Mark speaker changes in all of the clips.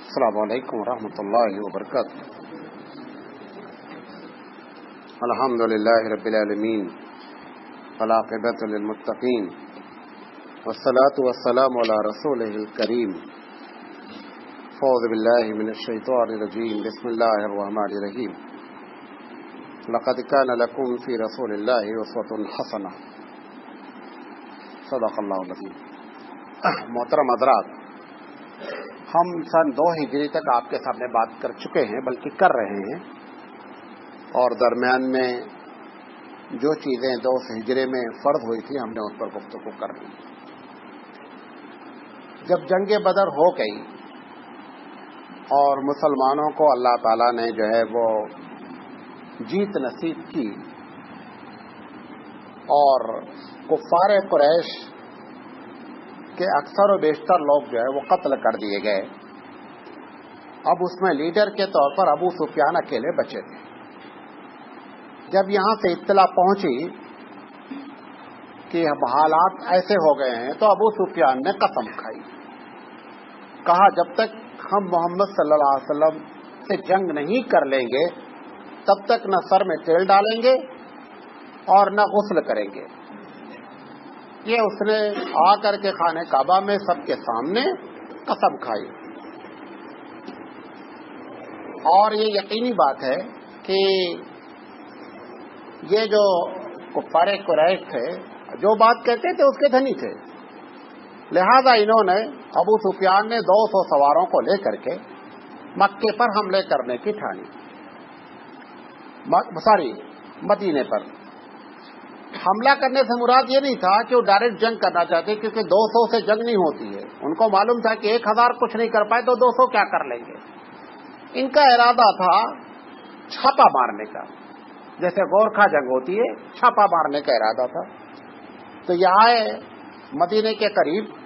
Speaker 1: السلام علیکم ورحمۃ اللہ وبرکاتہ. الحمد للہ رب العالمین والعاقبۃ للمتقین والصلاة والسلام علی رسولہ الکریم. اعوذ باللہ من الشیطان الرجیم. بسم اللہ الرحمن الرحیم. لقد کان لکم فی رسول اللہ اسوۃ حسنہ. صدق اللہ العظیم. محترم حضرات، ہم سن 2 ہجری تک آپ کے سامنے بات کر چکے ہیں، بلکہ کر رہے ہیں، اور درمیان میں جو چیزیں 2 ہجری میں فرض ہوئی تھی ہم نے اس پر گفتگو کر لی. جب جنگ بدر ہو گئی اور مسلمانوں کو اللہ تعالیٰ نے جو ہے وہ جیت نصیب کی اور کفار قریش کہ اکثر و بیشتر لوگ جو ہے وہ قتل کر دیے گئے، اب اس میں لیڈر کے طور پر ابو سفیان اکیلے بچے تھے. جب یہاں سے اطلاع پہنچی کہ اب حالات ایسے ہو گئے ہیں تو ابو سفیان نے قسم کھائی، کہا جب تک ہم محمد صلی اللہ علیہ وسلم سے جنگ نہیں کر لیں گے تب تک نہ سر میں تیل ڈالیں گے اور نہ غسل کریں گے. یہ اس نے آ کر کے خانہ کعبہ میں سب کے سامنے قسم کھائی. اور یہ یقینی بات ہے کہ یہ جو کفار قریش تھے جو بات کہتے تھے اس کے دھنی تھے، لہذا انہوں نے ابو سفیان نے 200 سواروں کو لے کر کے مکے پر حملے کرنے کی ٹھانی، مدینے پر. حملہ کرنے سے مراد یہ نہیں تھا کہ وہ ڈائریکٹ جنگ کرنا چاہتے، کیونکہ 200 سے جنگ نہیں ہوتی ہے. ان کو معلوم تھا کہ 1000 کچھ نہیں کر پائے تو 200 کیا کر لیں گے. ان کا ارادہ تھا چھاپا مارنے کا، جیسے گورکھا جنگ ہوتی ہے، چھاپا مارنے کا ارادہ تھا. تو یہ آئے مدینے کے قریب،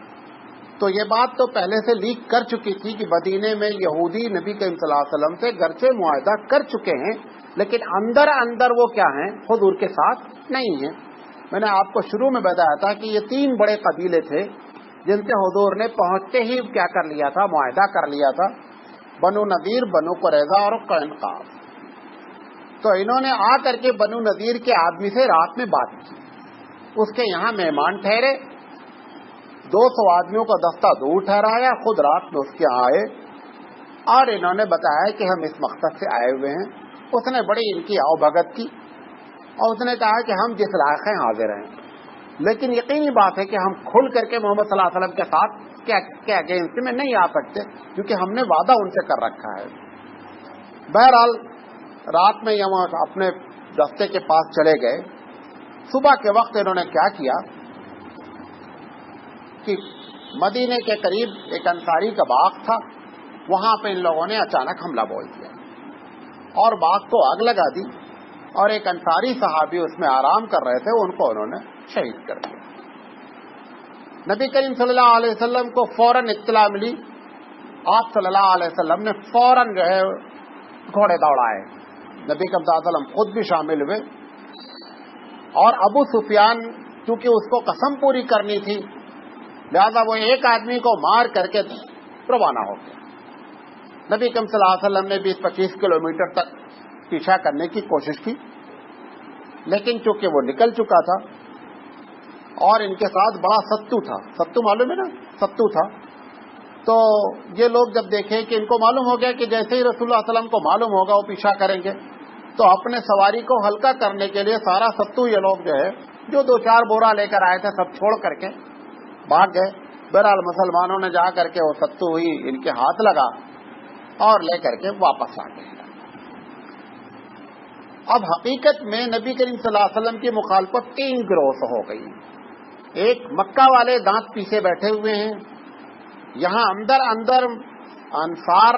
Speaker 1: تو یہ بات تو پہلے سے لیک کر چکی تھی کہ مدینے میں یہودی نبی کریم صلی اللہ علیہ وسلم سے گرچہ معاہدہ کر چکے ہیں لیکن اندر اندر وہ کیا ہیں، حضور کے ساتھ نہیں ہیں. میں نے آپ کو شروع میں بتایا تھا کہ یہ 3 بڑے قبیلے تھے جن سے حضور نے پہنچتے ہی کیا کر لیا تھا، معاہدہ کر لیا تھا، بنو نذیر، بنو قریظہ اور قینقاع. تو انہوں نے آ کر کے بنو نذیر کے آدمی سے رات میں بات کی، اس کے یہاں مہمان ٹھہرے، 200 آدمیوں کا دستہ دور ٹھہرایا، خود رات میں اس کے یہاں آئے اور انہوں نے بتایا کہ ہم اس مقصد سے آئے ہوئے ہیں. اس نے بڑی ان کی آؤ بھگت کی اور اس نے کہا کہ ہم جس لائق ہیں حاضر ہیں، لیکن یقینی بات ہے کہ ہم کھل کر کے محمد صلی اللہ علیہ وسلم کے ساتھ کے اگینسٹ میں نہیں آ سکتے کیونکہ ہم نے وعدہ ان سے کر رکھا ہے. بہرحال رات میں یہ اپنے دستے کے پاس چلے گئے. صبح کے وقت انہوں نے کیا کیا کہ مدینے کے قریب ایک انصاری کا باغ تھا، وہاں پہ ان لوگوں نے اچانک حملہ بول دیا اور باغ کو آگ لگا دی، اور ایک انصاری صحابی اس میں آرام کر رہے تھے، ان کو انہوں نے شہید کر دیا. نبی کریم صلی اللہ علیہ وسلم کو فوراً اطلاع ملی. آپ صلی اللہ علیہ وسلم نے فوراً جو ہے گھوڑے دوڑائے. نبی کریم صلی اللہ علیہ وسلم خود بھی شامل ہوئے اور ابو سفیان چونکہ اس کو قسم پوری کرنی تھی لہذا وہ ایک آدمی کو مار کر کے روانہ ہو گیا. نبی کریم صلی اللہ علیہ وسلم نے 20-25 کلومیٹر تک پیچھا کرنے کی کوشش کی، لیکن چونکہ وہ نکل چکا تھا اور ان کے ساتھ بڑا ستو تھا. ستو معلوم ہے نا، ستو تھا. تو یہ لوگ جب دیکھے کہ ان کو معلوم ہو گیا کہ جیسے ہی رسول اللہ صلی اللہ علیہ وسلم کو معلوم ہوگا وہ پیچھا کریں گے، تو اپنے سواری کو ہلکا کرنے کے لیے سارا ستو یہ لوگ جو ہے جو 2-4 بورا لے کر آئے تھے سب چھوڑ کر کے بھاگ گئے. بہرحال مسلمانوں نے جا کر کے وہ ستو ہی ان کے ہاتھ لگا اور لے کر کے واپس آ گئے. اب حقیقت میں نبی کریم صلی اللہ علیہ وسلم کی مخالفت 3 گروہ سے ہو گئی. ایک مکہ والے دانت پیسے بیٹھے ہوئے ہیں، یہاں اندر انصار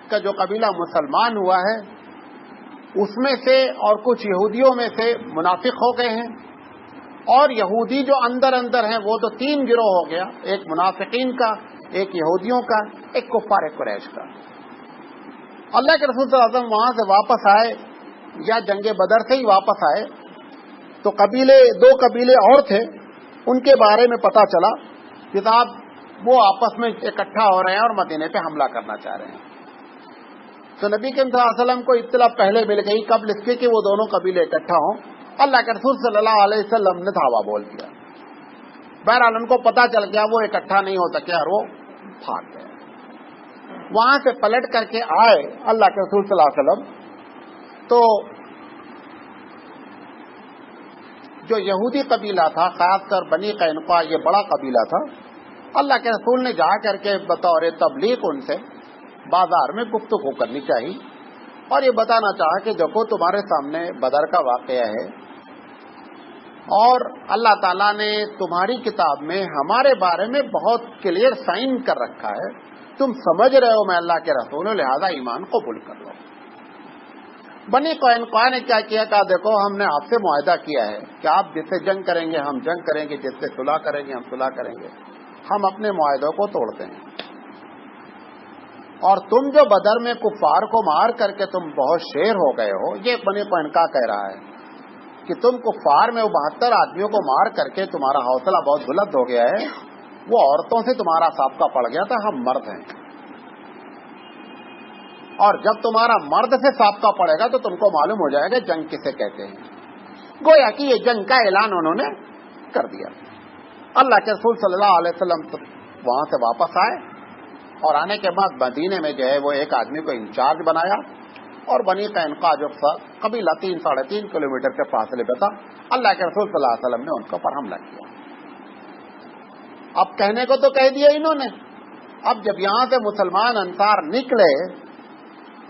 Speaker 1: کا جو قبیلہ مسلمان ہوا ہے اس میں سے اور کچھ یہودیوں میں سے منافق ہو گئے ہیں، اور یہودی جو اندر ہیں وہ تو 3 گروہ ہو گیا، ایک منافقین کا، ایک یہودیوں کا، ایک کفار قریش کا. اللہ کے رسول صلی اللہ علیہ وسلم وہاں سے واپس آئے یا جنگ بدر سے ہی واپس آئے تو 2 قبیلے اور تھے، ان کے بارے میں پتہ چلا کہ صاحب وہ آپس میں اکٹھا ہو رہے ہیں اور مدینے پہ حملہ کرنا چاہ رہے ہیں. تو نبی کریم صلی اللہ علیہ وسلم کو اطلاع پہلے مل گئی قبل اس کے کہ وہ دونوں قبیلے اکٹھا ہوں. اللہ کے رسول صلی اللہ علیہ وسلم نے دھاوا بول دیا. بہرحال ان کو پتا چل گیا وہ اکٹھا نہیں ہو سکے اور وہ بھاگ گئے. وہاں سے پلٹ کر کے آئے اللہ کے رسول صلی اللہ علیہ وسلم تو جو یہودی قبیلہ تھا خاص کر بنی قینقاع یہ بڑا قبیلہ تھا. اللہ کے رسول نے جا کر کے بطور تبلیغ ان سے بازار میں گفتگو کرنی چاہیے اور یہ بتانا چاہا کہ دیکھو تمہارے سامنے بدر کا واقعہ ہے اور اللہ تعالیٰ نے تمہاری کتاب میں ہمارے بارے میں بہت کلیئر سائن کر رکھا ہے. تم سمجھ رہے ہو میں اللہ کے رسول ہوں لہذا ایمان قبول کر لو. بنی قینقاع نے کیا کیا کہ دیکھو ہم نے آپ سے معاہدہ کیا ہے کہ آپ جس سے جنگ کریں گے ہم جنگ کریں گے, جس سے صلح کریں گے ہم صلح کریں گے. ہم اپنے معاہدوں کو توڑتے ہیں اور تم جو بدر میں کفار کو مار کر کے تم بہت شیر ہو گئے ہو, یہ بنی قینقاع کہہ رہا ہے کہ تم کفار میں 72 آدمیوں کو مار کر کے تمہارا حوصلہ بہت بلند ہو گیا ہے, وہ عورتوں سے تمہارا سابقہ پڑ گیا تھا, ہم مرد ہیں اور جب تمہارا مرد سے سابقہ پڑے گا تو تم کو معلوم ہو جائے گا جنگ کسے کہتے ہیں. گویا کہ یہ جنگ کا اعلان انہوں نے کر دیا. اللہ کے رسول صلی اللہ علیہ وسلم وہاں سے واپس آئے اور آنے کے بعد مدینے میں جو ہے وہ ایک آدمی کو انچارج بنایا اور بنی قینقاع جو قبیلہ 3-3.5 کلومیٹر کے فاصلے پہ تھا اللہ کے رسول صلی اللہ علیہ وسلم نے ان پر حملہ کیا. اب کہنے کو تو کہہ دیا انہوں نے, اب جب یہاں سے مسلمان انصار نکلے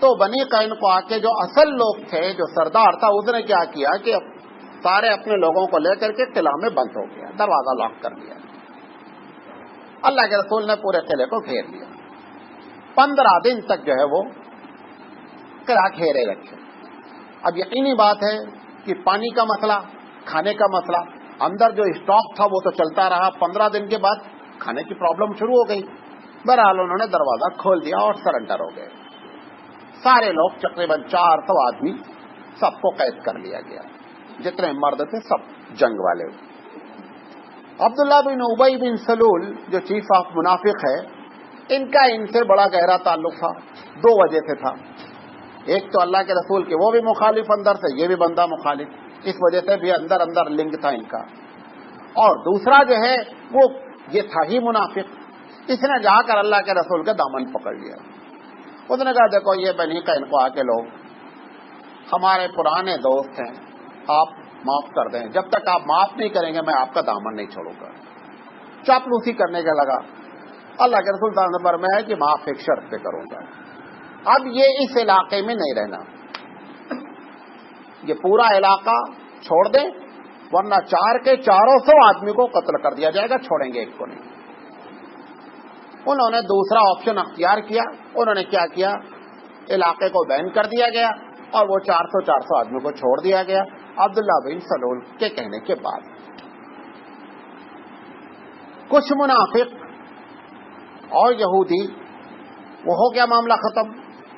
Speaker 1: تو بنی قینقاع کے جو اصل لوگ تھے, جو سردار تھا, اس نے کیا کیا کہ سارے اپنے لوگوں کو لے کر کے قلعہ میں بند ہو گیا, دروازہ لاک کر دیا. اللہ کے رسول نے پورے قلعے کو گھیر لیا. 15 دن تک جو ہے وہ قلعہ گھیرے رکھے. اب یقینی بات ہے کہ پانی کا مسئلہ, کھانے کا مسئلہ, اندر جو اسٹاک تھا وہ تو چلتا رہا. 15 دن کے بعد کھانے کی پرابلم شروع ہو گئی. بہرحال انہوں نے دروازہ کھول دیا اور سرنڈر ہو گئے. سارے لوگ تقریباً 400 آدمی سب کو قید کر لیا گیا, جتنے مرد تھے سب جنگ والے. عبداللہ بن ابی بن سلول جو چیف آف منافق ہے, ان کا ان سے بڑا گہرا تعلق تھا. 2 وجہ سے تھا. ایک تو اللہ کے رسول کے وہ بھی مخالف اندر سے, یہ بھی بندہ مخالف, اس وجہ سے بھی اندر لنک تھا ان کا. اور دوسرا جو ہے وہ یہ تھا ہی منافق. اس نے جا کر اللہ کے رسول کے دامن پکڑ لیا. اس نے کہا دیکھو یہ بنی قینقاع کے لوگ ہمارے پرانے دوست ہیں, آپ معاف کر دیں. جب تک آپ معاف نہیں کریں گے میں آپ کا دامن نہیں چھوڑوں گا. چاپلوسی کرنے کا لگا. اللہ کے رسول صلی اللہ علیہ وسلم فرمایا کہ معاف ایک شرط پہ کروں گا, اب یہ اس علاقے میں نہیں رہنا, یہ پورا علاقہ چھوڑ دیں ورنہ 400 آدمی کو قتل کر دیا جائے گا, چھوڑیں گے ایک کو نہیں. انہوں نے دوسرا آپشن اختیار کیا. انہوں نے کیا کیا, علاقے کو بین کر دیا گیا اور وہ 400 آدمی کو چھوڑ دیا گیا. عبداللہ بن سلول کے کہنے کے بعد کچھ منافق اور یہودی, وہ ہو گیا معاملہ ختم.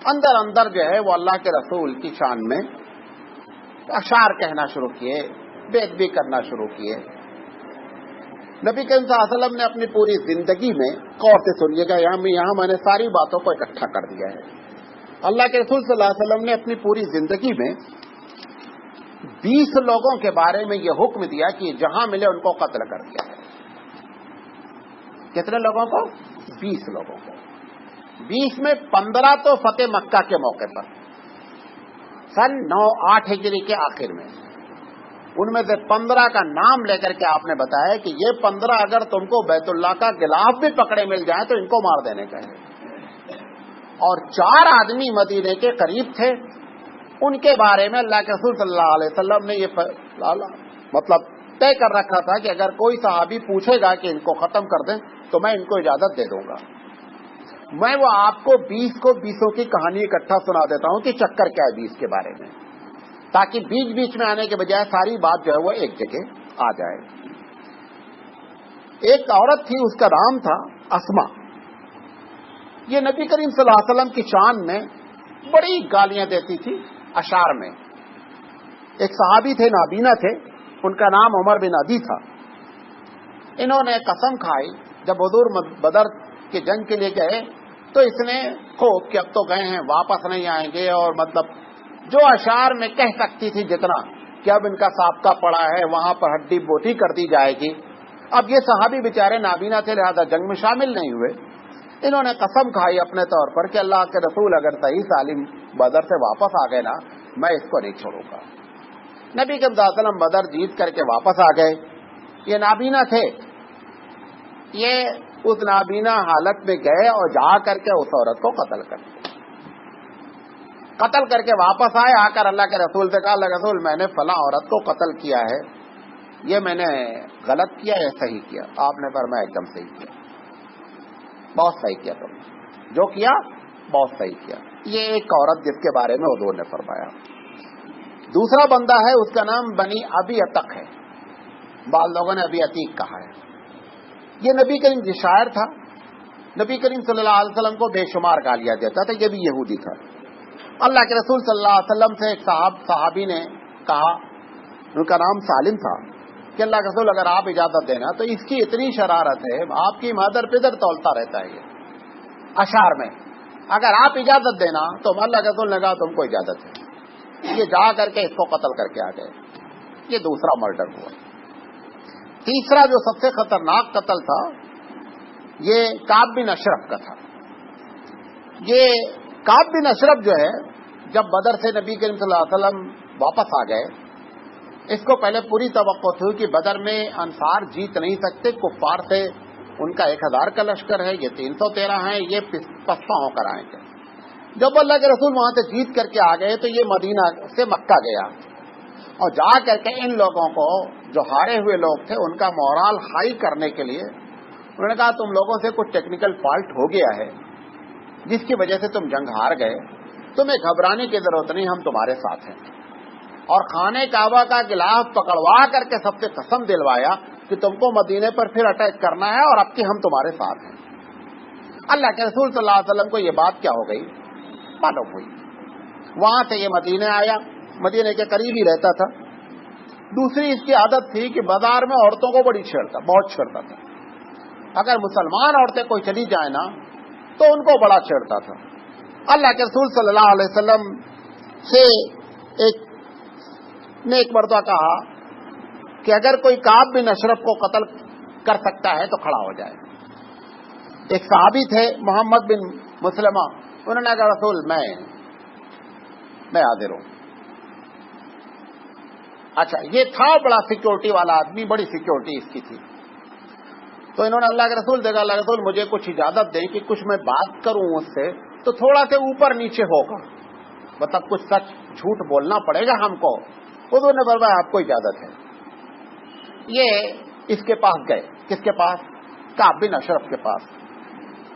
Speaker 1: اندر جو ہے وہ اللہ کے رسول کی شان میں اشعار کہنا شروع کیے, بے ادبی کرنا شروع کیے. نبی کریم صلی اللہ علیہ وسلم نے اپنی پوری زندگی میں, غور سے سنیے گا, یہاں میں نے ساری باتوں کو اکٹھا کر دیا ہے. اللہ کے رسول صلی اللہ علیہ وسلم نے اپنی پوری زندگی میں 20 لوگوں کے بارے میں یہ حکم دیا کہ جہاں ملے ان کو قتل کر دیا ہے. کتنے لوگوں کو؟ 20 لوگوں کو. 20 میں 15 تو فتح مکہ کے موقع پر سن 9-8 ہجری کے آخر میں. ان میں سے 15 کا نام لے کر کے آپ نے بتایا کہ یہ 15 اگر تم کو بیت اللہ کا غلاف بھی پکڑے مل جائے تو ان کو مار دینے کا ہے. اور 4 آدمی مدینے کے قریب تھے, ان کے بارے میں اللہ کے رسول صلی اللہ علیہ وسلم نے یہ مطلب طے کر رکھا تھا کہ اگر کوئی صحابی پوچھے گا کہ ان کو ختم کر دیں تو میں ان کو اجازت دے دوں گا. میں وہ آپ کو 20 کی کہانی اکٹھا سنا دیتا ہوں کہ چکر کیا ہے 20 کے بارے میں, تاکہ بیچ میں آنے کے بجائے ساری بات جو ہے وہ ایک جگہ آ جائے. ایک عورت تھی, اس کا نام تھا اسما. یہ نبی کریم صلی اللہ علیہ وسلم کی شان میں بڑی گالیاں دیتی تھی اشعار میں. ایک صحابی تھے, نابینا تھے, ان کا نام عمر بن عدی تھا. انہوں نے قسم کھائی جب حضور بدر کے جنگ کے لیے گئے تو اس نے خوب کہ اب تو گئے ہیں واپس نہیں آئیں گے، اور مطلب جو اشعار میں کہہ سکتی تھی جتنا کہ اب ان کا سابقہ پڑا ہے وہاں پر ہڈی بوٹی کر دی جائے گی. اب یہ صحابی بیچارے نابینا تھے، لہذا جنگ میں شامل نہیں ہوئے. انہوں نے قسم کھائی اپنے طور پر کہ اللہ کے رسول اگر صحیح سالم بدر سے واپس آ گئے نا، میں اس کو نہیں چھوڑوں گا. نبی کریم صلی اللہ علیہ وسلم بدر جیت کر کے واپس آ گئے. یہ نابینا تھے، یہ اس نابینا حالت میں گئے اور جا کر کے اس عورت کو قتل کر کے واپس آئے. آ کر اللہ کے رسول سے کہا، اللہ کے رسول میں نے فلاں عورت کو قتل کیا ہے، یہ میں نے غلط کیا یا صحیح کیا؟ آپ نے فرمایا ایک دم صحیح کیا، بہت صحیح کیا، تم جو کیا بہت صحیح کیا. یہ ایک عورت جس کے بارے میں حضور نے فرمایا. دوسرا بندہ ہے، اس کا نام بنی ابی عتق ہے، بعض لوگوں نے ابی عتیق کہا ہے. یہ نبی کریم کی شاعر تھا. نبی کریم صلی اللہ علیہ وسلم کو بے شمار گالیاں دیتا تھا. یہ بھی یہودی تھا. اللہ کے رسول صلی اللہ علیہ وسلم سے ایک صحابی نے کہا، ان کا نام سالم تھا، کہ اللہ کے رسول اگر آپ اجازت دینا تو اس کی اتنی شرارت ہے، آپ کی مادر پدر تولتا رہتا ہے یہ اشعار میں، اگر آپ اجازت دینا تو اللہ کے رسول نے کہا تم کو اجازت ہے. یہ جا کر کے اس کو قتل کر کے آ گئے. یہ دوسرا مرڈر ہوا. تیسرا جو سب سے خطرناک قتل تھا، یہ کعب بن اشرف کا تھا. یہ کعب بن اشرف جو ہے، جب بدر سے نبی کریم صلی اللہ علیہ وسلم واپس آ گئے، اس کو پہلے پوری توقع تھی کہ بدر میں انصار جیت نہیں سکتے، کفار سے ان کا 1000 کا لشکر ہے، یہ 313 ہیں، یہ پسپا ہو کر آئیں گے. جب اللہ کے رسول وہاں سے جیت کر کے آ گئے تو یہ مدینہ سے مکہ گیا، اور جا کر کے ان لوگوں کو، جو ہارے ہوئے لوگ تھے، ان کا مورال ہائی کرنے کے لیے انہوں نے کہا تم لوگوں سے کچھ ٹیکنیکل فالٹ ہو گیا ہے جس کی وجہ سے تم جنگ ہار گئے، تمہیں گھبرانے کی ضرورت نہیں، ہم تمہارے ساتھ ہیں. اور خانہ کعبہ کا غلاف پکڑوا کر کے سب سے قسم دلوایا کہ تم کو مدینے پر پھر اٹیک کرنا ہے اور اب کہ ہم تمہارے ساتھ ہیں. اللہ کے رسول صلی اللہ علیہ وسلم کو یہ بات کیا ہو گئی معلوم ہوئی. وہاں سے یہ مدینے آیا، مدینے کے قریب ہی رہتا تھا. دوسری اس کی عادت تھی کہ بازار میں عورتوں کو بہت چھیڑتا تھا. اگر مسلمان عورتیں کوئی چلی جائیں نا تو ان کو بڑا چھیڑتا تھا. اللہ کے رسول صلی اللہ علیہ وسلم سے ایک مرتبہ کہا کہ اگر کوئی کعب بن اشرف کو قتل کر سکتا ہے تو کھڑا ہو جائے. ایک صحابی تھے محمد بن مسلمہ، انہوں نے کہا رسول میں حاضر ہوں. اچھا، یہ تھا بڑا سیکورٹی والا آدمی، بڑی سیکورٹی اس کی تھی. تو انہوں نے اللہ کے رسول دیکھا، اللہ کے رسول مجھے کچھ اجازت دیں کہ کچھ میں بات کروں اس سے تو تھوڑا سے اوپر نیچے ہوگا، مطلب کچھ سچ جھوٹ بولنا پڑے گا ہم کو. حضور نے فرمایا آپ کو اجازت ہے. یہ اس کے پاس گئے. کس کے پاس؟ کعب بن اشرف کے پاس.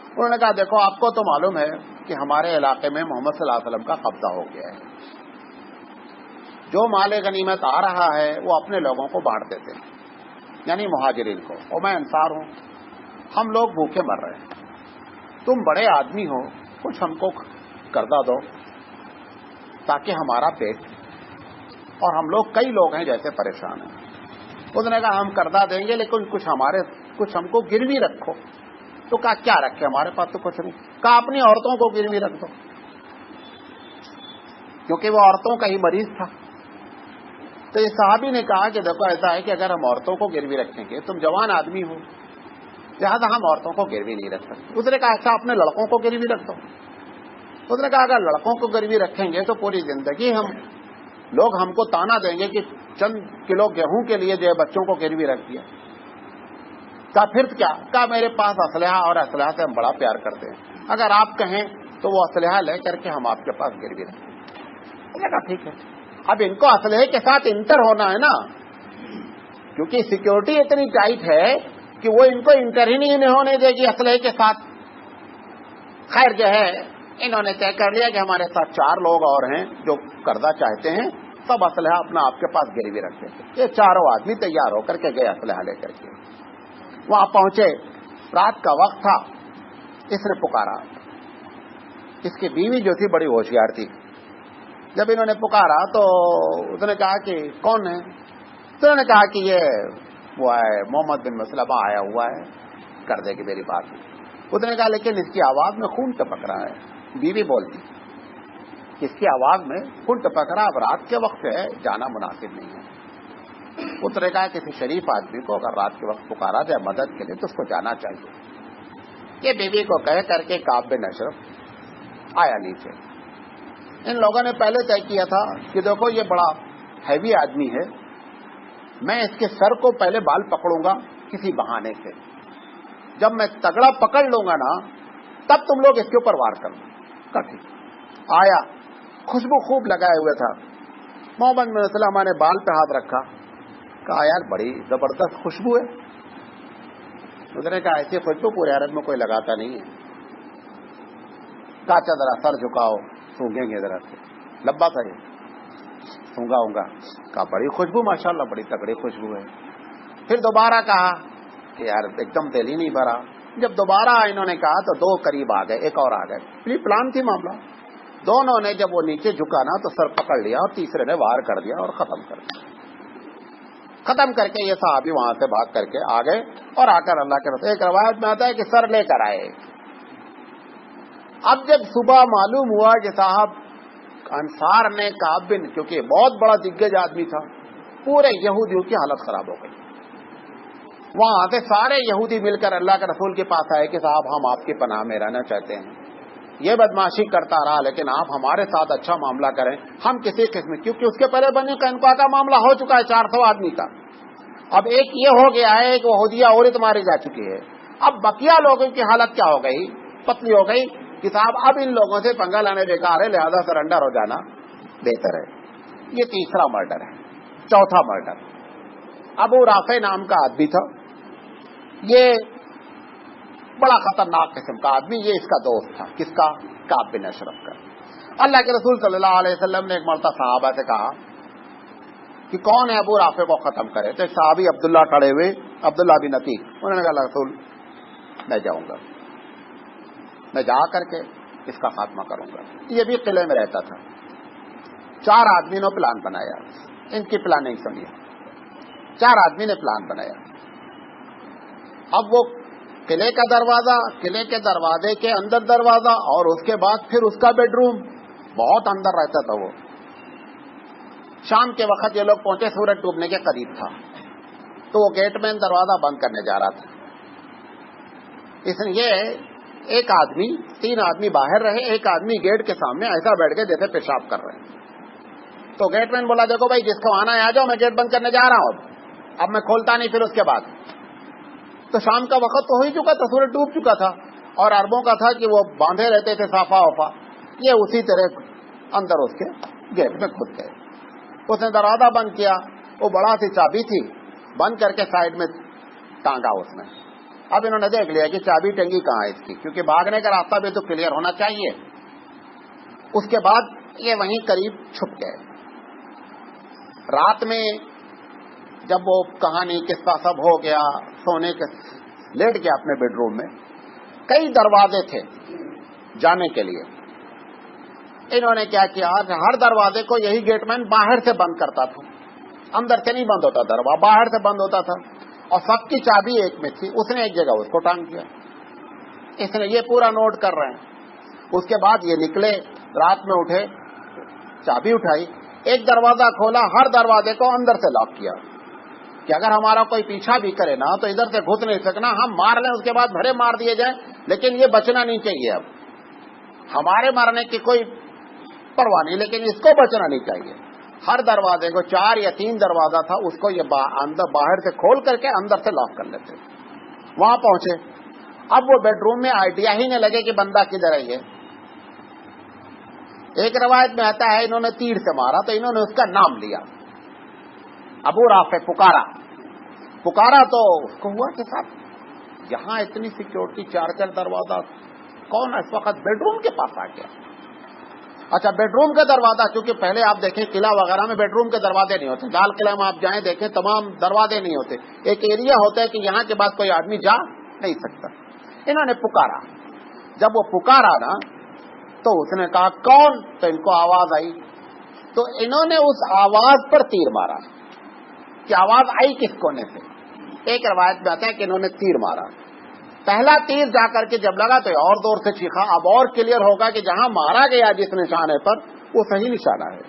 Speaker 1: انہوں نے کہا دیکھو آپ کو تو معلوم ہے کہ ہمارے علاقے میں محمد صلی اللہ علیہ وسلم کا قبضہ ہو گیا ہے، جو مال غنیمت آ رہا ہے وہ اپنے لوگوں کو بانٹ دیتے ہیں، یعنی مہاجرین کو، اور میں انصار ہوں، ہم لوگ بھوکے مر رہے ہیں، تم بڑے آدمی ہو کچھ ہم کو قرضہ دو تاکہ ہمارا پیٹ، اور ہم لوگ کئی لوگ ہیں جیسے پریشان ہیں. اس نے کہا ہم قرضہ دیں گے لیکن کچھ ہم کو گروی رکھو. تو کہا کیا رکھے، ہمارے پاس تو کچھ نہیں. کہا اپنی عورتوں کو گروی رکھ دو، کیونکہ وہ عورتوں کا ہی مریض تھا. تو اس صحابی نے کہا کہ دیکھو ایسا ہے کہ اگر ہم عورتوں کو گروی رکھیں گے، تم جوان آدمی ہو لہٰذا ہم عورتوں کو گروی نہیں رکھ سکتے. اس نے کہا ایسا اپنے لڑکوں کو گروی رکھ دو. اس نے کہا اگر لڑکوں کو گروی رکھیں گے تو پوری زندگی لوگ ہم کو تانا دیں گے کہ چند کلو گیہوں کے لیے جو ہے بچوں کو گروی رکھ دیا. کہا پھر کیا؟ کہا میرے پاس اسلحہ، اور اسلحہ سے ہم بڑا پیار کرتے ہیں، اگر آپ کہیں تو وہ اسلحہ لے کر کے ہم آپ کے پاس گروی رکھیں. اس نے کہا ٹھیک ہے. اب ان کو اسلحے کے ساتھ انٹر ہونا ہے نا، کیونکہ سیکورٹی اتنی ٹائٹ ہے کہ وہ ان کو انٹر ہی نہیں ہونے دے گی اسلحے کے ساتھ. خیر جو ہے انہوں نے طے کر لیا کہ ہمارے ساتھ 4 لوگ اور ہیں جو قرضہ چاہتے ہیں، سب اسلحہ اپنا آپ کے پاس گروی رکھتے ہیں. یہ 4 آدمی تیار ہو کر کے گئے اسلحہ لے کر کے. وہاں پہنچے، رات کا وقت تھا. اس نے پکارا. اس کی بیوی جو تھی بڑی ہوشیار تھی. جب انہوں نے پکارا تو اس نے کہا کہ کون ہے؟ تو انہوں نے کہا کہ یہ وہ ہے محمد بن مسلمہ آیا ہوا ہے، کر دے گی میری بات. اس نے کہا لیکن اس کی آواز میں خون ٹپک رہا ہے. بیوی بولتی اس کی آواز میں خون ٹپک رہا, اب رات کے وقت ہے جانا مناسب نہیں ہے. اس نے کہا کسی شریف آدمی کو اگر رات کے وقت پکارا جائے مدد کے لیے تو اس کو جانا چاہیے. یہ بیوی کو کہہ کر کے کعب بن اشرف آیا نیچے. ان لوگوں نے پہلے طے کیا تھا کہ دیکھو یہ بڑا ہیوی آدمی ہے, میں اس کے سر کو پہلے بال پکڑوں گا کسی بہانے سے, جب میں تگڑا پکڑ لوں گا نا تب تم لوگ اس کے اوپر وار کرنا. آیا, خوشبو خوب لگائے ہوئے تھا. محمد بن مسلمہ نے بال پہ ہاتھ رکھا, کہا یار بڑی زبردست خوشبو ہے. اس نے کہا ایسی خوشبو پورے عرب میں کوئی لگاتا نہیں ہے. کہا ذرا سر جھکاؤ سونگیں گے ذرا سے. لبا تھا یہ, سونگا ہوں گا. کہا بڑی خوشبو ماشاءاللہ بڑی تگڑی خوشبو ہے. پھر دوبارہ کہا کہ یار ایک دم دل ہی نہیں بھرا. جب دوبارہ انہوں نے کہا تو دو قریب آ گئے, ایک اور آ گئے. پھر پلان تھی معاملہ. دونوں نے جب وہ نیچے جھکا نا تو سر پکڑ لیا اور تیسرے نے وار کر دیا اور ختم کر دیا. ختم کر کے یہ صحابی وہاں سے بھاگ کر کے آ گئے اور آ کر اللہ کے رسول, ایک روایت میں آتا ہے کہ سر لے کر آئے. اب جب صبح معلوم ہوا کہ صاحب انصار نے کعب بن, کیونکہ بہت بڑا دگگج آدمی تھا, پورے یہودیوں کی حالت خراب ہو گئی. وہاں سے سارے یہودی مل کر اللہ کے رسول کے پاس آئے کہ صاحب ہم آپ کی پناہ میں رہنا چاہتے ہیں, یہ بدماشی کرتا رہا لیکن آپ ہمارے ساتھ اچھا معاملہ کریں. ہم کسی قسم, کیونکہ اس کے پہلے بنی قینقاع کا معاملہ ہو چکا ہے 400 آدمی کا. اب ایک یہ ہو گیا ہے کہ یہودیہ عورت ماری جا چکی ہے. اب بقیہ لوگوں کی حالت کیا ہو گئی, پتلی ہو گئی کہ صاحب اب ان لوگوں سے پنگا لانے بیکار ہے, لہذا سرنڈر ہو جانا بہتر ہے. یہ تیسرا مرڈر ہے. چوتھا مرڈر, ابو رافع نام کا آدمی تھا. یہ بڑا خطرناک قسم کا آدمی, یہ اس کا دوست تھا. کس کا؟ کعب بن اشرف کا. اللہ کے رسول صلی اللہ علیہ وسلم نے ایک مرتبہ صحابہ سے کہا کہ کون ہے ابو رافع کو ختم کرے. تو ایک صحابی عبداللہ کھڑے ہوئے, عبداللہ بن عتیق, انہوں نے کہا اللہ رسول میں جاؤں گا, میں جا کر کے اس کا خاتمہ کروں گا. یہ بھی قلعے میں رہتا تھا. 4 آدمی نے پلان بنایا. ان کی پلاننگ سنیے. 4 آدمی نے پلان بنایا. اب وہ قلعے کا دروازہ, قلعے کے دروازے کے اندر دروازہ, اور اس کے بعد پھر اس کا بیڈ روم, بہت اندر رہتا تھا وہ. شام کے وقت یہ لوگ پہنچے, سورج ڈوبنے کے قریب تھا, تو وہ گیٹ مین دروازہ بند کرنے جا رہا تھا. اس نے یہ ایک آدمی, 3 آدمی باہر رہے, ایک آدمی گیٹ کے سامنے ایسا بیٹھ کے جیسے پیشاب کر رہے ہیں. تو گیٹ مین بولا دیکھو بھائی جس کو آنا ہے آ جاؤ, میں گیٹ بند کرنے جا رہا ہوں, اب میں کھولتا نہیں پھر اس کے بعد. تو شام کا وقت تو ہو ہی چکا تھا, سورج ڈوب چکا تھا, اور عربوں کا تھا کہ وہ باندھے رہتے تھے صافا وفا. یہ اسی طرح اندر اس کے گیٹ میں کھد گئے. اس نے دروازہ بند کیا, وہ بڑا سی چابی تھی, بند کر کے سائڈ میں ٹانگا اس نے. اب انہوں نے دیکھ لیا کہ چابی ٹنگی کہاں ہے اس کی, کیونکہ بھاگنے کا راستہ بھی تو کلیئر ہونا چاہیے. اس کے بعد یہ وہیں قریب چھپ گئے. رات میں جب وہ کہانی قصہ سب ہو گیا, سونے کے لیٹ گیا اپنے بیڈ روم میں. کئی دروازے تھے جانے کے لیے. انہوں نے کیا کیا, ہر دروازے کو یہی گیٹ مین باہر سے بند کرتا تھا, اندر سے نہیں بند ہوتا دروازہ, باہر سے بند ہوتا تھا, اور سب کی چابی ایک میں تھی. اس نے ایک جگہ اس کو ٹانگ دیا. اس نے یہ پورا نوٹ کر رہے ہیں. اس کے بعد یہ نکلے, رات میں اٹھے, چابی اٹھائی, ایک دروازہ کھولا, ہر دروازے کو اندر سے لاک کیا کہ اگر ہمارا کوئی پیچھا بھی کرے نا تو ادھر سے گھس نہیں سکنا, ہم مار لیں اس کے بعد بھرے مار دیے جائیں, لیکن یہ بچنا نہیں چاہیے. اب ہمارے مارنے کی کوئی پرواہ نہیں, لیکن اس کو بچنا نہیں چاہیے. ہر دروازے کو 4 یا 3 دروازہ تھا, اس کو یہ اندر باہر سے کھول کر کے اندر سے لاک کر لیتے. وہاں پہنچے. اب وہ بیڈ روم میں آئیڈیا ہی نہیں لگے کہ بندہ کدھر ہے. یہ ایک روایت میں آتا ہے انہوں نے تیر سے مارا, تو انہوں نے اس کا نام لیا, ابو رافع. پکارا تو اس کو ہوا کہ صاحب یہاں اتنی سیکورٹی, 4 دروازہ, کون اس وقت بیڈ روم کے پاس آ گیا. اچھا, بیڈ روم کا دروازہ, چونکہ پہلے آپ دیکھیں قلعہ وغیرہ میں بیڈ روم کے دروازے نہیں ہوتے. لال قلعہ میں آپ جائیں دیکھیں تمام دروازے نہیں ہوتے, ایک ایریا ہوتا ہے کہ یہاں کے بعد کوئی آدمی جا نہیں سکتا. انہوں نے پکارا. جب وہ پکارا نا تو اس نے کہا کون, تو ان کو آواز آئی, تو انہوں نے اس آواز پر تیر مارا کہ آواز آئی کس کونے سے. ایک روایت میں آتا ہے کہ انہوں نے تیر مارا. پہلا تیر جا کر کے جب لگا تو اور زور سے چیخا. اب اور کلیئر ہوگا کہ جہاں مارا گیا جس نشانے پر وہ صحیح نشانہ ہے.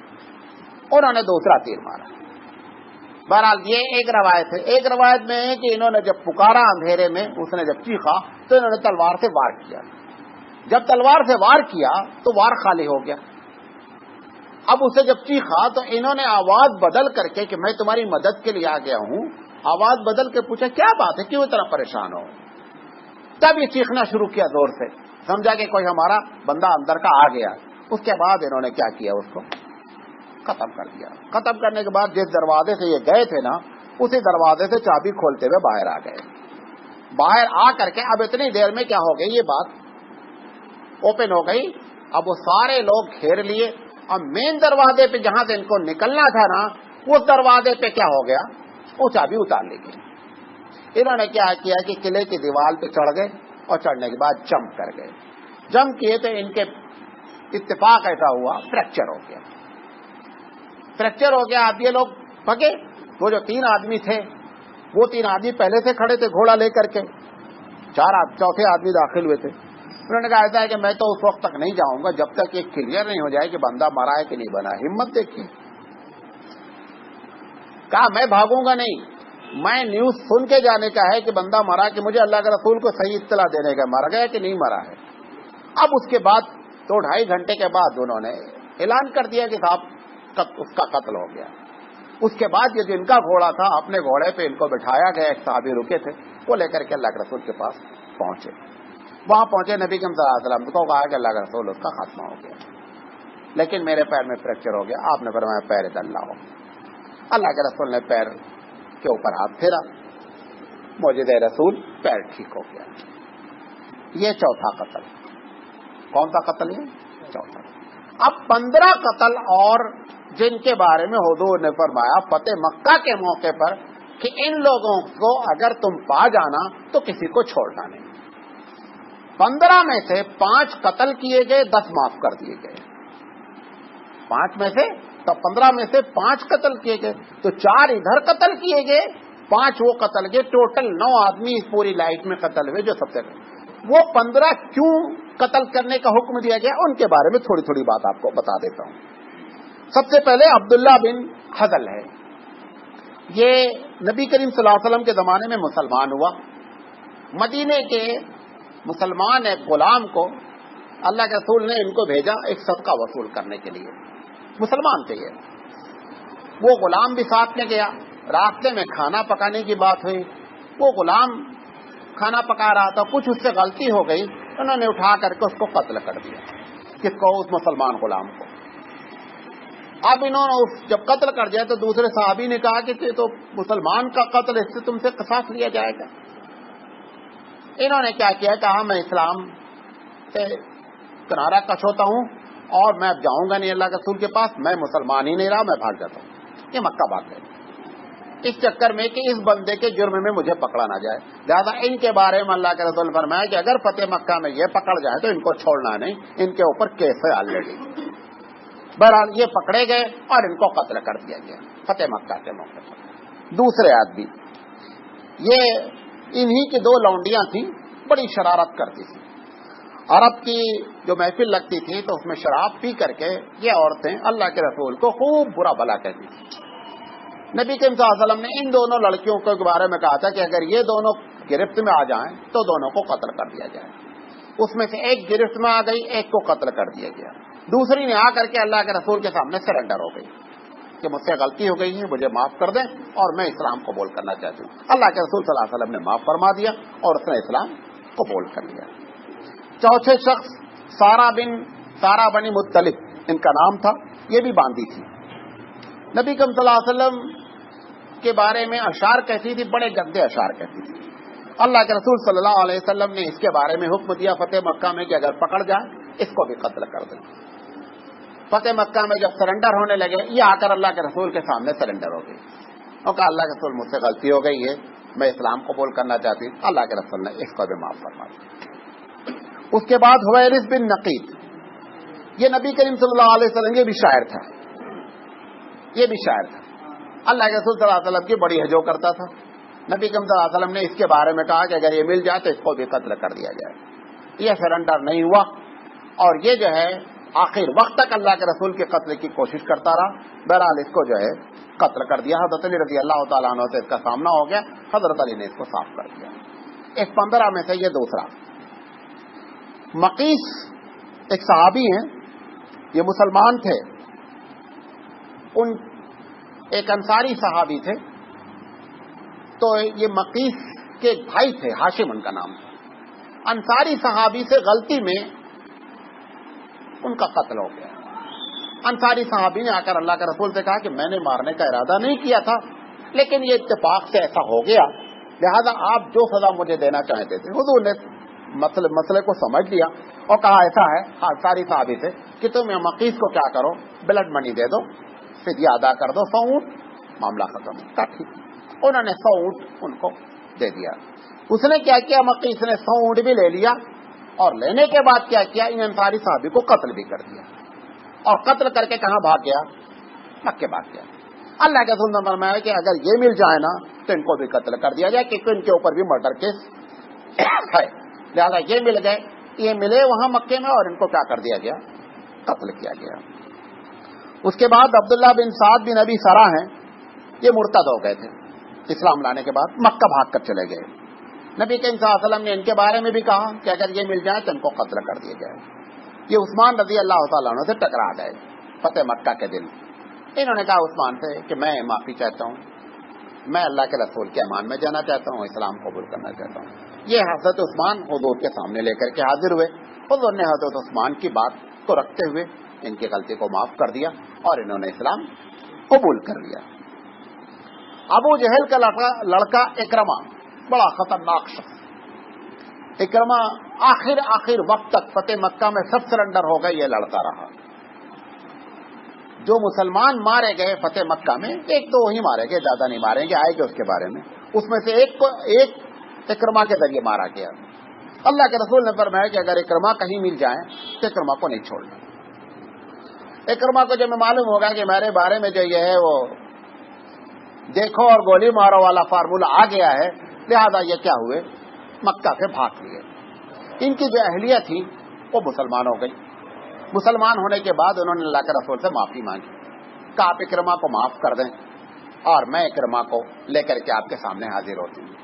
Speaker 1: انہوں نے دوسرا تیر مارا. بہرحال یہ ایک روایت ہے. ایک روایت میں ہے کہ انہوں نے جب پکارا اندھیرے میں, اس نے جب چیخا تو انہوں نے تلوار سے وار کیا. جب تلوار سے وار کیا تو وار خالی ہو گیا. اب اسے جب چیخا تو انہوں نے آواز بدل کر کے کہ میں تمہاری مدد کے لیے آ گیا ہوں, آواز بدل کے پوچھا کیا بات ہے, کیوں اتنا پریشان ہو. تب یہ چیخنا شروع کیا زور سے, سمجھا کہ کوئی ہمارا بندہ اندر کا آ گیا. اس کے بعد انہوں نے کیا کیا, اس کو ختم کر دیا. ختم کرنے کے بعد جس دروازے سے یہ گئے تھے نا, اسی دروازے سے چابی کھولتے ہوئے باہر آ گئے. باہر آ کر کے اب اتنی دیر میں کیا ہو گئی, یہ بات اوپن ہو گئی. اب وہ سارے لوگ گھیر لیے. اب مین دروازے پہ جہاں سے ان کو نکلنا تھا نا, اس دروازے پہ کیا ہو گیا, وہ چابی اتار لی گئی. انہوں نے کیا کیا کہ قلعے کی دیوار پہ چڑھ گئے اور چڑھنے کے بعد جمپ کر گئے. جمپ کیے تو ان کے اتفاق ایسا ہوا فریکچر ہو گیا. فریکچر ہو گیا. اب یہ لوگ بھگے. وہ جو 3 آدمی تھے, وہ 3 آدمی پہلے سے کھڑے تھے گھوڑا لے کر کے. چوتھے آدمی داخل ہوئے تھے. انہوں نے کہا ایسا ہے کہ میں تو اس وقت تک نہیں جاؤں گا جب تک یہ کلیئر نہیں ہو جائے کہ بندہ مرا ہے کہ نہیں بنا. ہمت دیکھیے. کہا میں بھاگوں گا نہیں, میں نیوز سن کے جانے کا ہے کہ بندہ مرا, کہ مجھے اللہ کے رسول کو صحیح اطلاع دینے کا, مر گیا کہ نہیں مرا ہے. اب اس کے بعد 2-2.5 گھنٹے کے بعد انہوں نے اعلان کر دیا کہ صاحب اس کا قتل ہو گیا. اس کے بعد یہ جن کا گھوڑا تھا, اپنے گھوڑے پہ ان کو بٹھایا گیا. ایک صحابی رکے تھے, وہ لے کر کے اللہ کے رسول کے پاس پہنچے. وہاں پہنچے, نبی کریم صلی اللہ علیہ وسلم کو کہا کہ اللہ کا رسول اس کا خاتمہ ہو گیا, لیکن میرے پیر میں فریکچر ہو گیا. آپ نے فرمایا پیر ادھر لاؤ. اللہ کے رسول نے پیر کے اوپر ہاتھ پھیرا, موجودہ رسول پیر ٹھیک ہو گیا. یہ چوتھا قتل. کون سا قتل ہے؟ چوتھا. اب 15 قتل اور جن کے بارے میں حضور نے فرمایا فتح مکہ کے موقع پر کہ ان لوگوں کو اگر تم پا جانا تو کسی کو چھوڑنا نہیں. 15 میں سے 5 قتل کیے گئے, 10 معاف کر دیے گئے. 5 میں سے تو 15 میں سے 5 قتل کیے گئے, تو 4 ادھر قتل کیے گئے, 5 وہ قتل گئے. ٹوٹل 9 آدمی اس پوری لائف میں قتل ہوئے. جو سب سے وہ 15 کیوں قتل کرنے کا حکم دیا گیا, ان کے بارے میں تھوڑی تھوڑی بات آپ کو بتا دیتا ہوں. سب سے پہلے عبداللہ بن حذل ہے. یہ نبی کریم صلی اللہ علیہ وسلم کے زمانے میں مسلمان ہوا. مدینے کے مسلمان ایک غلام کو اللہ کے رسول نے ان کو بھیجا ایک صدقہ وصول کرنے کے لیے. مسلمان تھے یہ. وہ غلام بھی ساتھ میں گیا. راستے میں کھانا پکانے کی بات ہوئی. وہ غلام کھانا پکا رہا تھا, کچھ اس سے غلطی ہو گئی, انہوں نے اٹھا کر کے اس کو قتل کر دیا. کس کو؟ اس مسلمان غلام کو. اب انہوں نے جب قتل کر دیا تو دوسرے صحابی نے کہا کہ تو مسلمان کا قتل, اس سے تم سے قصاص لیا جائے گا. انہوں نے کیا کیا, کہا میں اسلام سے کنارہ کش ہوتا ہوں اور میں اب جاؤں گا نہیں اللہ کے رسول کے پاس, میں مسلمان ہی نہیں رہا, میں بھاگ جاتا ہوں. یہ مکہ بات ہے. اس چکر میں کہ اس بندے کے جرم میں مجھے پکڑا نہ جائے, لہٰذا ان کے بارے میں اللہ کے رسول فرمایا کہ اگر فتح مکہ میں یہ پکڑ جائے تو ان کو چھوڑنا نہیں, ان کے اوپر کیس ہے آلریڈی. بہرحال یہ پکڑے گئے اور ان کو قتل کر دیا گیا فتح مکہ کے موقع پر. دوسرے آدمی یہ انہی کی 2 لونڈیاں تھیں, بڑی شرارت کرتی تھی. عرب کی جو محفل لگتی تھی تو اس میں شراب پی کر کے یہ عورتیں اللہ کے رسول کو خوب برا بھلا کہتی تھی. نبی کریم صلی اللہ علیہ وسلم نے ان دونوں لڑکیوں کے بارے میں کہا تھا کہ اگر یہ دونوں گرفت میں آ جائیں تو دونوں کو قتل کر دیا جائے. اس میں سے ایک گرفت میں آ گئی, ایک کو قتل کر دیا گیا. دوسری نے آ کر کے اللہ کے رسول کے سامنے سرنڈر ہو گئی کہ مجھ سے غلطی ہو گئی ہے, مجھے معاف کر دیں اور میں اسلام قبول کرنا چاہتی ہوں. اللہ کے رسول صلی اللہ علیہ وسلم نے معاف فرما دیا اور اس نے اسلام قبول کر لیا. چوتھے شخص سارا بنی مطلب ان کا نام تھا. یہ بھی باندھی تھی. نبی کریم صلی اللہ علیہ وسلم کے بارے میں اشعار کہتی تھی, بڑے گندے اشعار کہتی تھی. اللہ کے رسول صلی اللہ علیہ وسلم نے اس کے بارے میں حکم دیا فتح مکہ میں کہ اگر پکڑ جائے اس کو بھی قتل کر دیں. فتح مکہ میں جب سرنڈر ہونے لگے, یہ آ کر اللہ کے رسول کے سامنے سرنڈر ہو گئی اور کہا اللہ کے رسول مجھ سے غلطی ہو گئی ہے, میں اسلام قبول کرنا چاہتی ہوں. اللہ کے رسول نے اس کو بھی معاف فرما دیا. اس کے بعد حویرث بن نقیب, یہ نبی کریم صلی اللہ علیہ وسلم یہ بھی شاعر تھا. اللہ کے رسول صلی اللہ علیہ وسلم کی بڑی ہجو کرتا تھا. نبی کریم صلی اللہ علیہ وسلم نے اس کے بارے میں کہا کہ اگر یہ مل جائے تو اس کو بھی قتل کر دیا جائے. یہ سرنڈر نہیں ہوا اور یہ جو ہے آخر وقت تک اللہ کے رسول کے قتل کی کوشش کرتا رہا. بہرحال اس کو جو ہے قتل کر دیا. حضرت علی رضی اللہ تعالیٰ عنہ سے اس کا سامنا ہو گیا. حضرت علی نے اس کو صاف کر دیا. اس 15 میں سے یہ دوسرا. مقیس ایک صحابی ہیں, یہ مسلمان تھے. ان ایک انصاری صحابی تھے. تو یہ مقیس کے بھائی تھے, ہاشم ان کا نام تھا. انصاری صحابی سے غلطی میں ان کا قتل ہو گیا. انصاری صحابی نے آ کر اللہ کے رسول سے کہا کہ میں نے مارنے کا ارادہ نہیں کیا تھا, لیکن یہ اتفاق سے ایسا ہو گیا, لہذا آپ جو سزا مجھے دینا چاہتے تھے. حضور نے مسئلے کو سمجھ لیا اور کہا ایسا ہے انصاری صحابی سے کہ تم مقیس کو کیا کرو, بلڈ منی دے دو, فدیہ ادا کر دو, 100 اونٹ, معاملہ ختم. کہا ٹھیک. انہوں نے 100 اونٹ ان کو دے دیا. اس نے کیا کیا, مقیس نے 100 اونٹ بھی لے لیا اور لینے کے بعد کیا کیا, ان انصاری صحابی کو قتل بھی کر دیا. اور قتل کر کے کہاں بھاگ گیا, مکے بھاگ گیا. اللہ کے رسول نے فرمایا کہ اگر یہ مل جائے نا تو ان کو بھی قتل کر دیا جائے, کیونکہ ان کے اوپر بھی مرڈر کیس ہے. لہٰذا یہ مل گئے, یہ ملے وہاں مکے میں اور ان کو کیا کر دیا گیا, قتل کیا گیا. اس کے بعد عبداللہ بن سعد بن ابی سرا ہیں, یہ مرتد ہو گئے تھے. اسلام لانے کے بعد مکہ بھاگ کر چلے گئے. نبی کریم صلی اللہ علیہ وسلم نے ان کے بارے میں بھی کہا کہ اگر یہ مل جائے تو ان کو قتل کر دیا جائے. یہ عثمان رضی اللہ تعالیٰ عنہ سے ٹکرا گئے فتح مکہ کے دن. انہوں نے کہا عثمان سے کہ میں معافی چاہتا ہوں, میں اللہ کے رسول کے ایمان میں جانا چاہتا ہوں, اسلام قبول کرنا چاہتا ہوں. یہ حضرت عثمان حضور کے سامنے لے کر کے حاضر ہوئے. حضور نے حضرت عثمان کی بات کو رکھتے ہوئے ان کی غلطی کو معاف کر دیا اور انہوں نے اسلام قبول کر لیا. ابو جہل کا لڑکا اکرمہ بڑا خطرناک شخص. اکرمہ آخر وقت تک فتح مکہ میں سب سرنڈر ہو گئے, یہ لڑتا رہا. جو مسلمان مارے گئے فتح مکہ میں, 1-2 ہی مارے گئے, زیادہ نہیں ماریں گے, آئے گے اس کے بارے میں. اس میں سے ایک اکرمہ کے ذریعے مارا گیا. اللہ کے رسول نے فرمایا کہ اگر اکرمہ کہیں مل جائے تو اکرمہ کو نہیں چھوڑنا. اکرمہ کو جب معلوم ہوگا کہ میرے بارے میں جو یہ ہے وہ دیکھو اور گولی مارو والا فارمولہ آ گیا ہے, لہذا یہ کیا ہوئے, مکہ سے بھاگ لیے. ان کی جو اہلیہ تھی وہ مسلمان ہو گئی. مسلمان ہونے کے بعد انہوں نے اللہ کے رسول سے معافی مانگی, کہا آپ اکرمہ کو معاف کر دیں اور میں اکرمہ کو لے کر کے آپ کے سامنے حاضر ہوتی ہوں.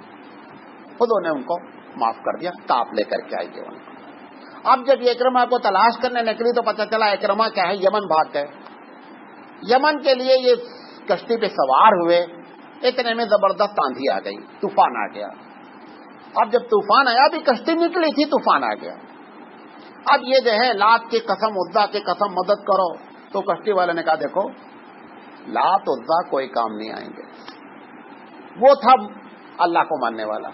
Speaker 1: خود نے ان کو معاف کر دیا, کہا آپ لے کر کے آئیے ان کو. اب جب یہ اکرمہ کو تلاش کرنے نکلی تو پتہ چلا اکرمہ کیا ہے, یمن بھاگ گئے. یمن کے لیے یہ کشتی پہ سوار ہوئے, اتنے میں زبردست آندھی آ گئی, طوفان آ گیا. اب جب طوفان آیا, ابھی کشتی نکلی تھی, طوفان آ گیا. اب یہ جو ہے لات کی قسم عزا کی قسم مدد کرو, تو کشتی والے نے کہا دیکھو لات عزا کوئی کام نہیں آئیں گے. وہ تھا اللہ کو ماننے والا.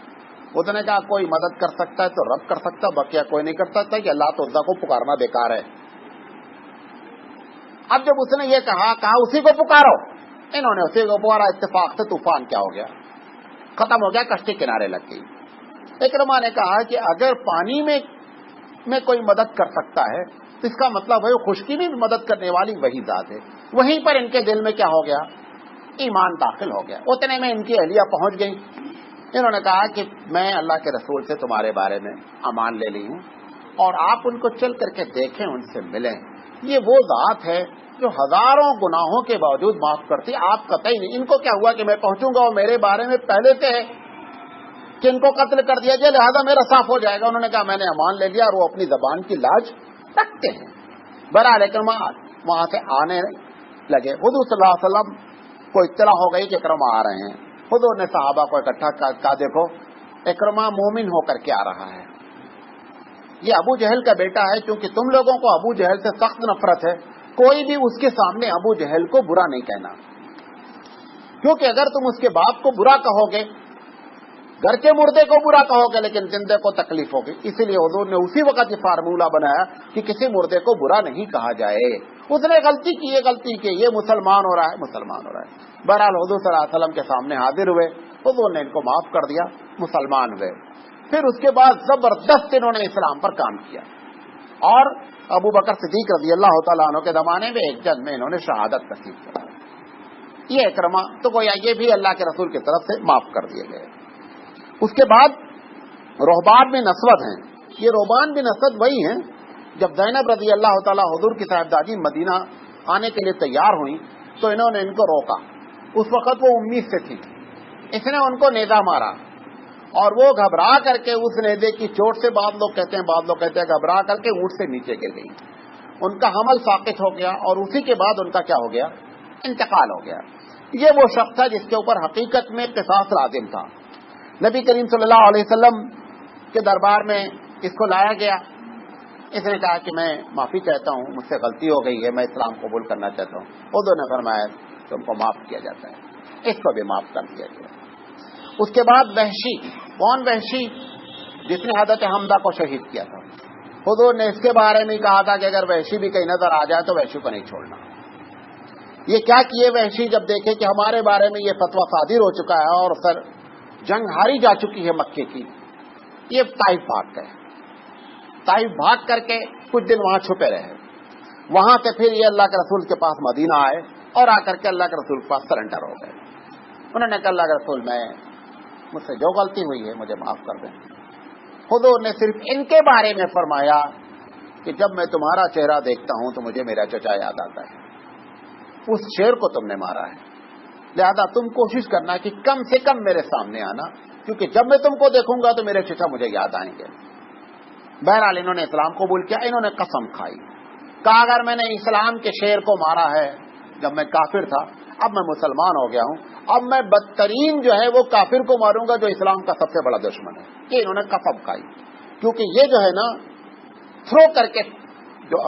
Speaker 1: اس نے کہا کوئی مدد کر سکتا ہے تو رب کر سکتا, بقیہ کوئی نہیں کر سکتا, کہ اللہ تو عزا کو پکارنا بیکار ہے. اب جب اس نے یہ کہا اسی کو پکارو. انہوں نے اسی کو پکارا, اتفاق سے طوفان کیا ہو گیا, ختم ہو گیا, کشتی کنارے لگ گئی. اکرمہ نے کہا کہ اگر پانی میں کوئی مدد کر سکتا ہے تو اس کا مطلب ہے خشکی میں مدد کرنے والی وہی ذات ہے. وہیں پر ان کے دل میں کیا ہو گیا, ایمان داخل ہو گیا. اتنے میں ان کی اہلیہ پہنچ گئی. انہوں نے کہا کہ میں اللہ کے رسول سے تمہارے بارے میں امان لے لی ہوں, اور آپ ان کو چل کر کے دیکھیں, ان سے ملیں. یہ وہ ذات ہے جو ہزاروں گناہوں کے باوجود معاف کرتی, آپ قطعی نہیں. ان کو کیا ہوا کہ میں پہنچوں گا اور میرے بارے میں پہلے سے ہے کہ ان کو قتل کر دیا جائے, لہذا میرا صاف ہو جائے گا. انہوں نے کہا میں نے امان لے لیا, اور وہ اپنی زبان کی لاج رکھتے ہیں. بہرحال اکرمہ وہاں سے آنے لگے. حضور صلی اللہ علیہ وسلم کو اطلاع ہو گئی کہ اکرمہ آ رہے ہیں. حضور نے صحابہ کو اکٹھا کہا دیکھو اکرمہ مومن ہو کر کے آ رہا ہے, یہ ابو جہل کا بیٹا ہے. چونکہ تم لوگوں کو ابو جہل سے سخت نفرت ہے, کوئی بھی اس کے سامنے ابو جہل کو برا نہیں کہنا, کیونکہ اگر تم اس کے باپ کو برا کہو گے, گھر کے مردے کو برا کہو گے, لیکن زندے کو تکلیف ہوگی. اسی لیے حضور نے اسی وقت یہ فارمولہ بنایا کہ کسی مردے کو برا نہیں کہا جائے. اس نے غلطی کی, یہ مسلمان ہو رہا ہے, مسلمان ہو رہا ہے. بہرحال حضور صلی اللہ علیہ وسلم کے سامنے حاضر ہوئے, حضور نے ان کو معاف کر دیا, مسلمان ہوئے. پھر اس کے بعد زبردست انہوں نے اسلام پر کام کیا, اور ابو بکر صدیق رضی اللہ تعالیٰ عنہ کے زمانے میں ایک جنگ میں انہوں نے شہادت نصیب کرائی. یہ اکرمہ تو گویا یہ بھی اللہ کے رسول کی طرف سے معاف کر دیے گئے. اس کے بعد رہبان بن اسود ہیں. یہ رہبان بن اسود وہی ہیں جب زینب رضی اللہ تعالی حضور کی صاحبزادی مدینہ آنے کے لیے تیار ہوئی تو انہوں نے ان کو روکا. اس وقت وہ 19 سے تھی. اس نے ان کو نیزہ مارا اور وہ گھبرا کر کے اس نیزے کی چوٹ سے بعض لوگ کہتے ہیں گھبرا کر کے اونٹ سے نیچے گر گئی. ان کا حمل ساقط ہو گیا اور اسی کے بعد ان کا کیا ہو گیا؟ انتقال ہو گیا. یہ وہ شخص تھا جس کے اوپر حقیقت میں قصاص لازم تھا. نبی کریم صلی اللہ علیہ وسلم کے دربار میں اس کو لایا گیا. اس نے کہا کہ میں معافی چاہتا ہوں, مجھ سے غلطی ہو گئی ہے, میں اسلام قبول کرنا چاہتا ہوں. حضور نے فرمایا تم کو معاف کیا جاتا ہے. اس کو بھی معاف کر دیا گیا. اس کے بعد وحشی. کون وحشی؟ جس نے حضرت حمزہ کو شہید کیا تھا. حضور نے اس کے بارے میں کہا تھا کہ اگر وحشی بھی کہیں نظر آ جائے تو وحشی کو نہیں چھوڑنا. یہ کیا کیے وحشی؟ جب دیکھے کہ ہمارے بارے میں یہ فتویٰ صادر ہو چکا ہے اور سر جنگ ہاری جا چکی ہے مکے کی, یہ طائف بھاگ گئے. طائف بھاگ کر کے کچھ دن وہاں چھپے رہے. وہاں سے پھر یہ اللہ کے رسول کے پاس مدینہ آئے اور آ کر کے اللہ کے رسول کے پاس سرنڈر ہو گئے. انہوں نے کہا اللہ کے رسول مجھ سے جو غلطی ہوئی ہے مجھے معاف کر دیں. حضور نے صرف ان کے بارے میں فرمایا کہ جب میں تمہارا چہرہ دیکھتا ہوں تو مجھے میرا چچا یاد آتا ہے. اس شیر کو تم نے مارا ہے, لہذا تم کوشش کرنا کہ کم سے کم میرے سامنے آنا, کیونکہ جب میں تم کو دیکھوں گا تو میرے چچا مجھے یاد آئیں گے. بہرحال انہوں نے اسلام قبول کیا. انہوں نے قسم کھائی, کہا اگر میں نے اسلام کے شیر کو مارا ہے جب میں کافر تھا, اب میں مسلمان ہو گیا ہوں, اب میں بدترین جو ہے وہ کافر کو ماروں گا جو اسلام کا سب سے بڑا دشمن ہے. یہ انہوں نے قسم کھائی, کیونکہ یہ جو ہے نا تھرو کر کے جو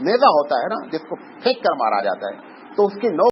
Speaker 1: نیزہ ہوتا ہے نا جس کو پھینک کر مارا جاتا ہے تو اس کی نوک